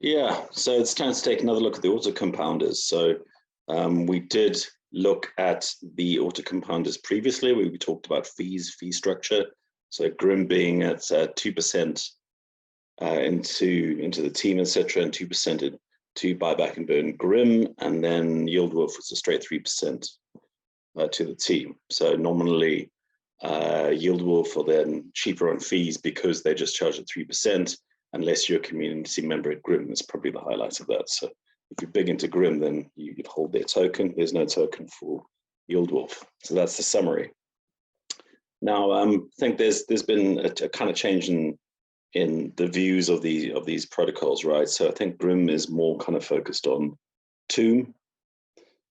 Yeah, so it's time to take another look at the auto-compounders. So we did look at the auto-compounders previously. We talked about fee structure. So Grim being at 2% into the team, etc., and 2% to buyback and burn Grim, and then Yieldwolf was a straight 3% to the team. So nominally, Yieldwolf are then cheaper on fees because they just charge at 3%. Unless you're a community member at Grim, that's probably the highlight of that. So if you're big into Grim, then you'd hold their token. There's no token for Yieldwolf. So that's the summary. Now, I think there's been a kind of change in the views of these protocols, right? So I think Grim is more kind of focused on Tomb,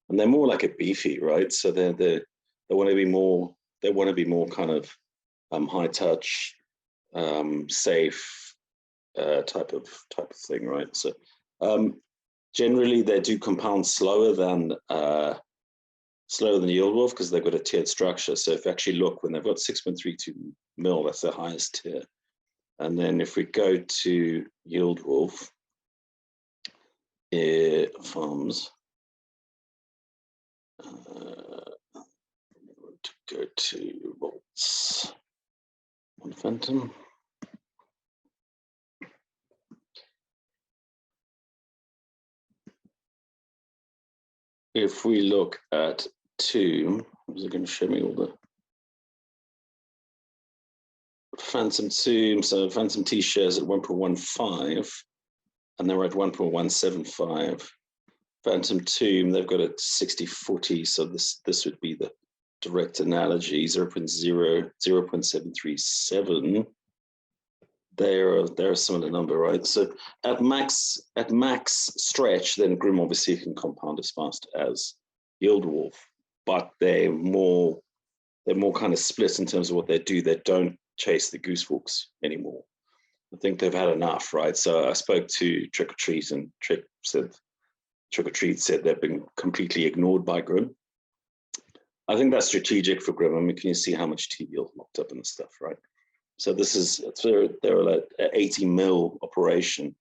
and they're more like a beefy, right? So they want to be more kind of high touch, safe. Type of thing, right? So generally they do compound slower than Yieldwolf because they've got a tiered structure. So if you actually look, when they've got 6.32 mil, that's their highest tier. And then if we go to Yieldwolf farms, to go to vaults on Phantom. If we look at Tomb, is it going to show me all the Phantom Tomb? So Phantom T shares at 1.15, and they're at 1.175. Phantom Tomb, they've got a 60/40, so this would be the direct analogy, 0.737. They're a similar number, right? So at max stretch, then Grim obviously can compound as fast as Yieldwolf, but they're more kind of split in terms of what they do. They don't chase the goose walks anymore. I think they've had enough, right? So I spoke to Trick or Treat, and Trick or Treat said they've been completely ignored by Grim. I think that's strategic for Grim. I mean, can you see how much TVL locked up in the stuff, right? So they're like an 80 mil operation,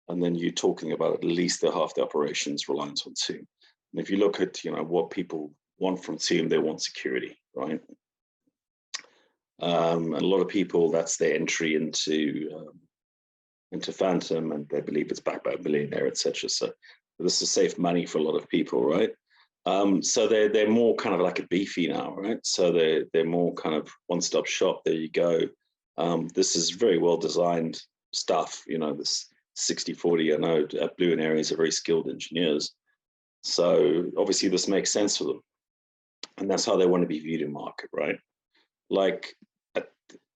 and then you're talking about at least half the operations reliant on Tomb. And if you look at what people want from Tomb, they want security, right? And a lot of people, that's their entry into Phantom, and they believe it's backed by a billionaire, etc. So this is safe money for a lot of people, right? So they're more kind of like a beefy now, right? So they're more kind of one-stop shop. There you go. This is very well designed stuff, this 60/40. I know Blue and Aries are very skilled engineers. So obviously this makes sense for them. And that's how they want to be viewed in market, right? Like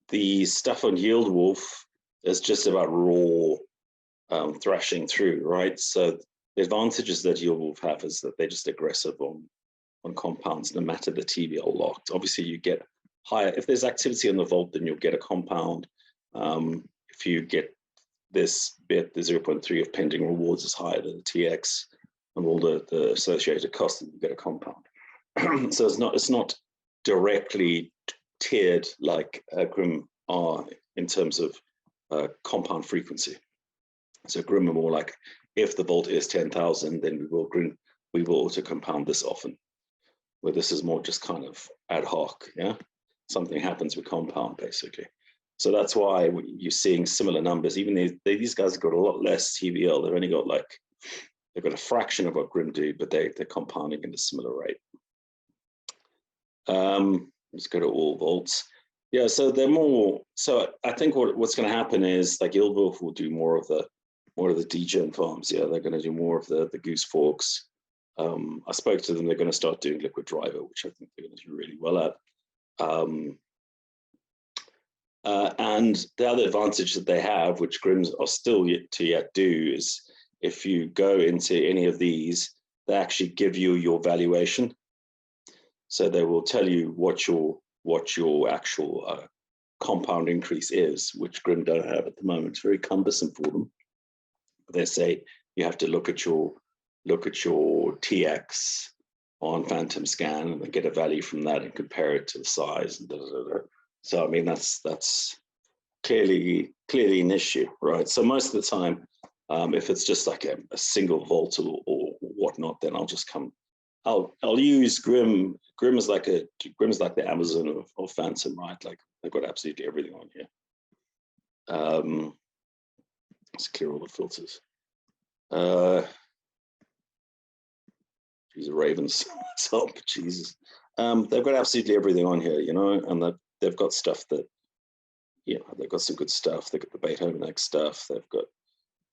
the stuff on Yieldwolf is just about raw thrashing through, right? So the advantages that Yieldwolf have is that they're just aggressive on compounds, no matter the TVL locked. Obviously you get higher. If there's activity on the vault, then you'll get a compound. If you get this bit, the 0.3 of pending rewards is higher than the TX and all the associated costs, then you get a compound. So it's not directly tiered like Grim are in terms of compound frequency. So Grim are more like, if the vault is 10,000, then we will auto compound this often. Where this is more just kind of ad hoc, yeah. Something happens with compound, basically. So that's why you're seeing similar numbers. Even these guys have got a lot less TVL. They've only got they've got a fraction of what Grim do, but they're compounding at a similar rate. Let's go to all vaults. Yeah, so they're more. So I think what's going to happen is like Yieldwolf will do more of the degen farms. Yeah, they're going to do more of the goose forks. I spoke to them. They're going to start doing liquid driver, which I think they're going to do really well at. And the other advantage that they have, which Grims are still yet to do, is if you go into any of these, they actually give you your valuation. So they will tell you what your actual compound increase is, which Grim don't have at the moment. It's very cumbersome for them. They say you have to look at your TX on Phantom Scan and then get a value from that and compare it to the size and da, da, da, da. So I mean that's clearly an issue, right? So most of the time, if it's just like a single vault or whatnot, then I'll just come. I'll use Grim. Grim is like the Amazon of Phantom, right? Like they've got absolutely everything on here. Let's clear all the filters. These Ravens, top, Jesus. They've got absolutely everything on here, you know, and they've got stuff that, you know, they've got some good stuff. They've got the Beethoven X stuff. They've got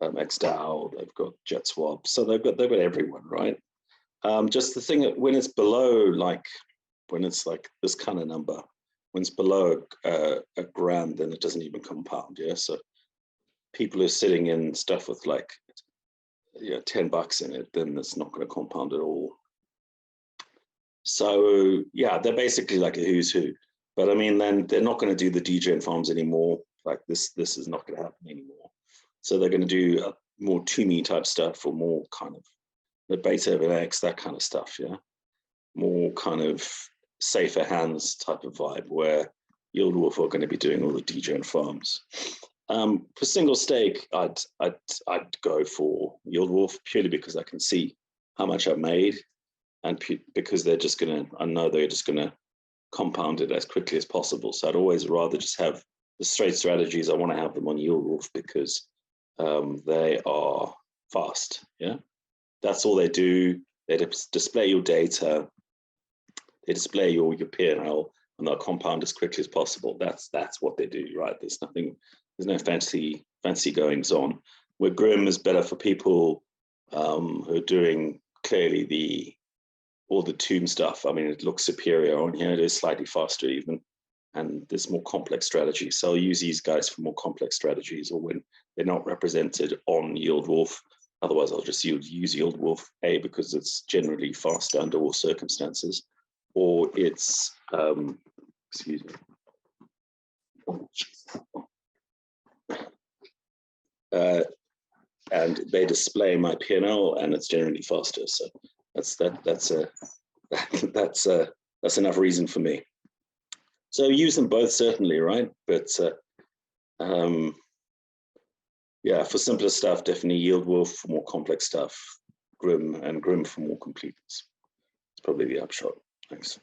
XDAO. They've got Jet Swap. So they've got everyone, right? Just the thing that when it's below, like when it's like this kind of number, when it's below a grand, then it doesn't even compound. Yeah, so people are sitting in stuff with like, you know, $10 in it, then it's not going to compound at all. So yeah, they're basically like a who's who. But I mean, then they're not going to do the degen farms anymore. Like this is not going to happen anymore. So they're going to do more Toomey type stuff, or more kind of the Beethoven X, that kind of stuff. Yeah, more kind of safer hands type of vibe, where Yieldwolf are going to be doing all the degen farms. For single stake, I'd go for Yieldwolf purely because I can see how much I've made, and because they're just gonna, I know they're just gonna compound it as quickly as possible. So I'd always rather just have the straight strategies. I want to have them on Yieldwolf because they are fast. Yeah, that's all they do. They display your data, they display your P&L, and they'll compound as quickly as possible. That's what they do, right? There's no fancy goings on. Where Grim is better for people who are doing clearly all the tomb stuff. I mean, it looks superior on here. It is slightly faster even, and there's more complex strategies. So I'll use these guys for more complex strategies, or when they're not represented on Yieldwolf. Otherwise, I'll just use Yieldwolf, A, because it's generally faster under all circumstances, or it's, excuse me. And they display my P&L, and it's generally faster. So that's enough reason for me. So use them both, certainly, right? But yeah, for simpler stuff, definitely Yieldwolf. For more complex stuff, Grim for more completeness. It's probably the upshot. Thanks.